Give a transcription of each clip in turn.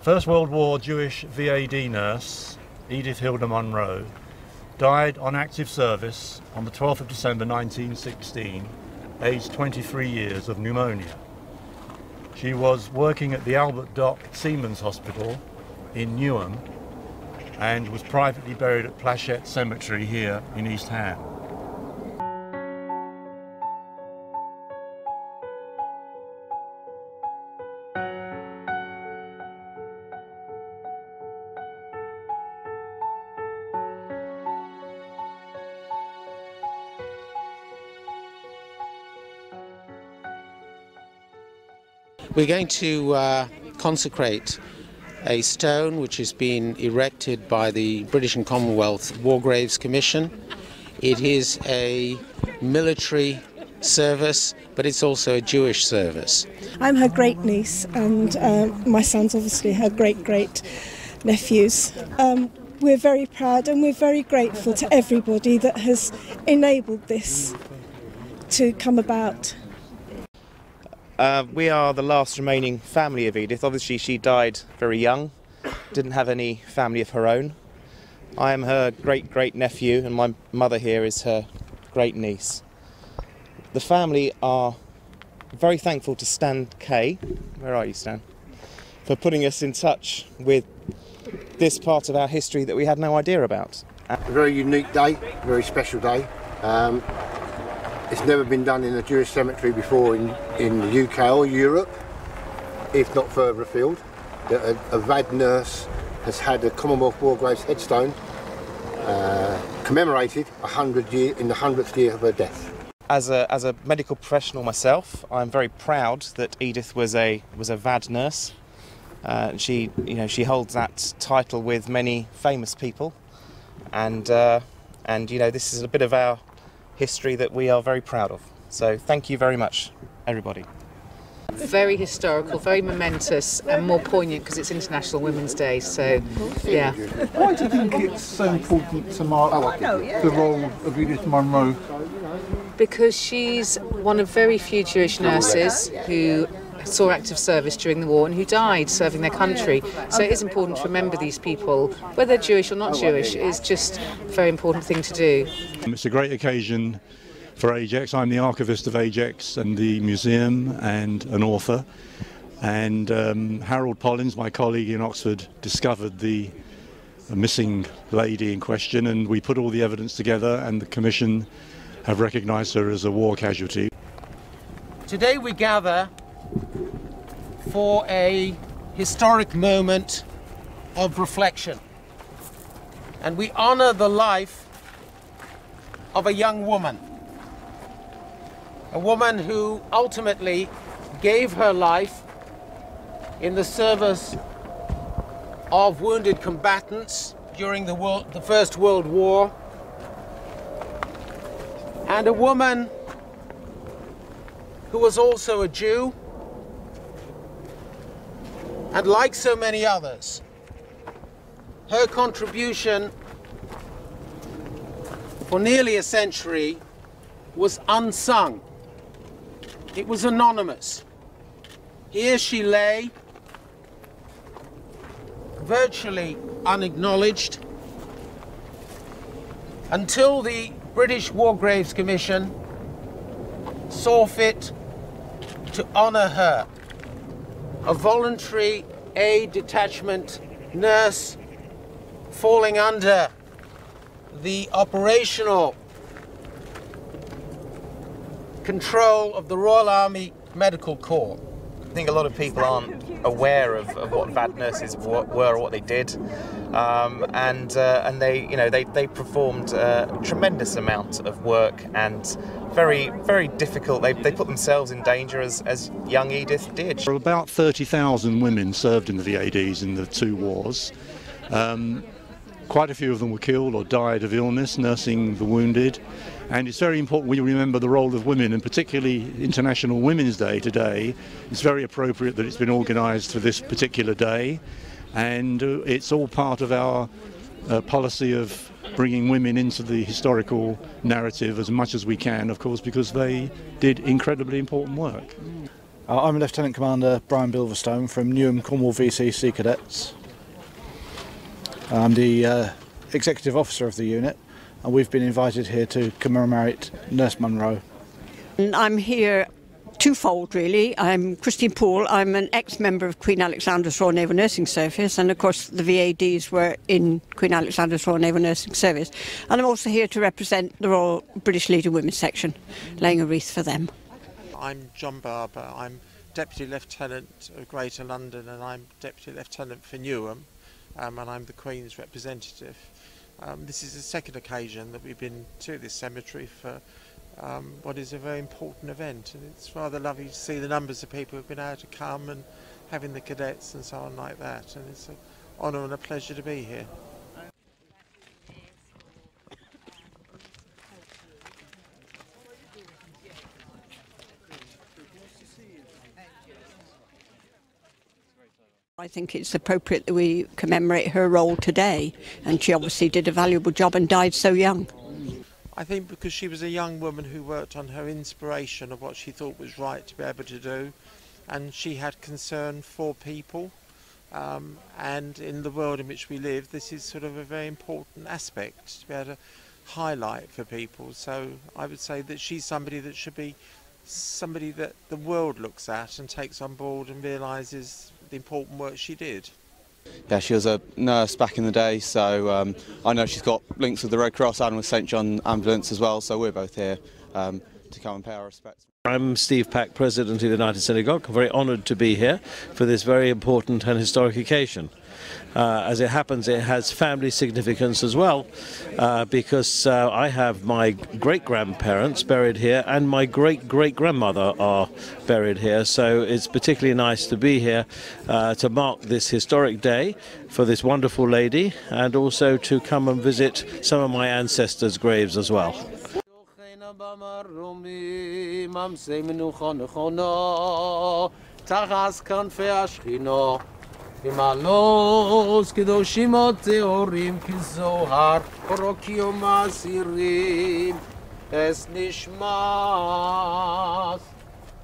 First World War Jewish V.A.D. nurse Edith Hilda Munro died on active service on the 12th of December 1916, aged 23 years, of pneumonia. She was working at the Albert Dock Seamen's Hospital in Newham and was privately buried at Plashet Cemetery here in East Ham. We're going to consecrate a stone which has been erected by the British and Commonwealth War Graves Commission. It is a military service, but it's also a Jewish service. I'm her great-niece, and my son's obviously her great-great-nephews. We're very proud and we're very grateful to everybody that has enabled this to come about. We are the last remaining family of Edith. Obviously she died very young, didn't have any family of her own. I am her great-great-nephew and my mother here is her great-niece. The family are very thankful to Stanley Kaye, where are you, Stan, for putting us in touch with this part of our history that we had no idea about. A very unique day, very special day. It's never been done in a Jewish cemetery before in the UK or Europe, if not further afield. A V.A.D nurse has had a Commonwealth War Graves headstone commemorated in the 100th year of her death. As a medical professional myself, I'm very proud that Edith was a V.A.D nurse. She holds that title with many famous people, and this is a bit of our history that we are very proud of. So thank you very much, everybody. Very historical, very momentous, and more poignant because it's International Women's Day. So, yeah. Why do you think it's so important to mark the role of Edith Munro? Because she's one of very few Jewish nurses who saw active service during the war and who died serving their country. So it is important to remember these people, whether they're Jewish or not Jewish. It's just a very important thing to do. It's a great occasion for Ajax. I'm the archivist of Ajax and the museum and an author. And Harold Pollins, my colleague in Oxford, discovered the missing lady in question, and we put all the evidence together, and the Commission have recognised her as a war casualty. Today we gather for a historic moment of reflection, and we honour the life of a young woman, a woman who ultimately gave her life in the service of wounded combatants during the First World War, and a woman who was also a Jew, and like so many others, her contribution for nearly a century was unsung. It was anonymous. Here she lay, virtually unacknowledged, until the British War Graves Commission saw fit to honour her. A voluntary aid detachment nurse falling under the operational control of the Royal Army Medical Corps. I think a lot of people aren't aware of what V.A.D nurses were or what they did, and they performed a tremendous amount of work, and very difficult. They put themselves in danger as young Edith did. There were about 30,000 women served in the V.A.Ds in the two wars. Quite a few of them were killed or died of illness, nursing the wounded. And it's very important we remember the role of women, and particularly International Women's Day today. It's very appropriate that it's been organised for this particular day, and it's all part of our policy of bringing women into the historical narrative as much as we can, of course, because they did incredibly important work. I'm Lieutenant Commander Brian Bilverstone from Newham Cornwall VC Sea Cadets. I'm the Executive Officer of the unit, and we've been invited here to commemorate Nurse Munro. I'm here twofold really. I'm Christine Poole. I'm an ex-member of Queen Alexandra's Royal Naval Nursing Service, and of course the V.A.Ds were in Queen Alexandra's Royal Naval Nursing Service. And I'm also here to represent the Royal British Legion Women's Section, laying a wreath for them. I'm John Barber. I'm Deputy Lieutenant of Greater London, and I'm Deputy Lieutenant for Newham, and I'm the Queen's representative. This is the second occasion that we've been to this cemetery for what is a very important event, and it's rather lovely to see the numbers of people who've been able to come and having the cadets and so on like that, and it's an honour and a pleasure to be here. I think it's appropriate that we commemorate her role today, and she obviously did a valuable job and died so young. I think because she was a young woman who worked on her inspiration of what she thought was right to be able to do, and she had concern for people, and in the world in which we live, this is sort of a very important aspect to be able to highlight for people. So I would say that she's somebody that should be somebody that the world looks at and takes on board and realises the important work she did. Yeah, she was a nurse back in the day, so I know she's got links with the Red Cross and with St John Ambulance as well, so we're both here to come and pay our respects. I'm Steve Pack, President of the United Synagogue. I'm very honoured to be here for this very important and historic occasion. As it happens, it has family significance as well, because I have my great-grandparents buried here and my great-great-grandmother are buried here, so it's particularly nice to be here to mark this historic day for this wonderful lady, and also to come and visit some of my ancestors' graves as well. במעלות קדושים וטהורים כזוהר פרוקים ומסירים אס נשמת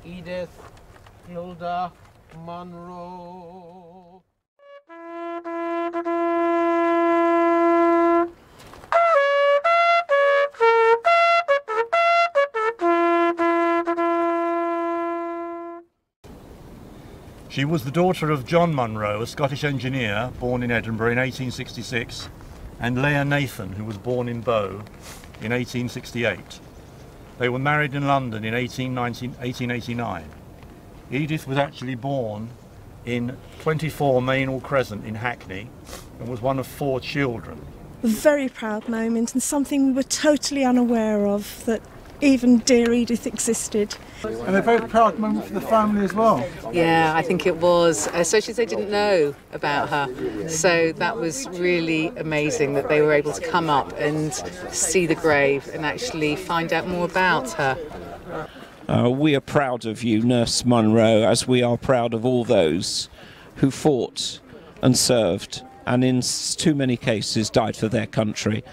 Edith Hilda Munro. She was the daughter of John Munro, a Scottish engineer born in Edinburgh in 1866, and Leah Nathan, who was born in Bow in 1868. They were married in London in 1889. Edith was actually born in 24 Mainhall Crescent in Hackney and was one of 4 children. A very proud moment, and something we were totally unaware of, that even dear Edith existed. And a very proud moment for the family as well. Yeah, I think it was, especially as they didn't know about her. So that was really amazing that they were able to come up and see the grave and actually find out more about her. We are proud of you, Nurse Munro, as we are proud of all those who fought and served and in too many cases died for their country.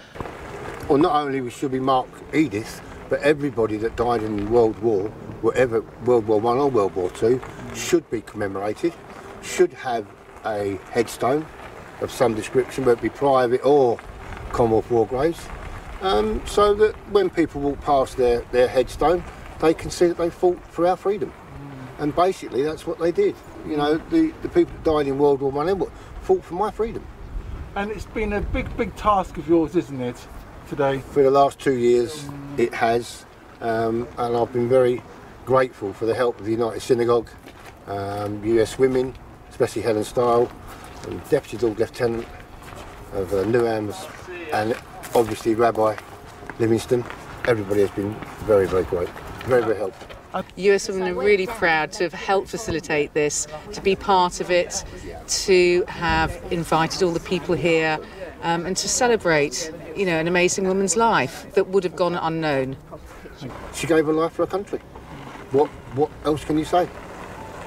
Well, not only should we mark Edith, but everybody that died in World War, whatever World War I or World War II, should be commemorated, should have a headstone of some description, whether it be private or Commonwealth War Graves, so that when people walk past their headstone, they can see that they fought for our freedom. And basically that's what they did. You know, the people that died in World War I fought for my freedom. And it's been a big task of yours, isn't it, today? For the last 2 years it has, and I've been very grateful for the help of the United Synagogue, US Women, especially Helen Style, and Deputy Lord Lieutenant of Newham, and obviously Rabbi Livingstone. Everybody has been very great, very helpful. US Women are really proud to have helped facilitate this, to be part of it, to have invited all the people here, and to celebrate, you know, an amazing woman's life that would have gone unknown. She gave her life for her country. What else can you say?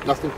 Nothing.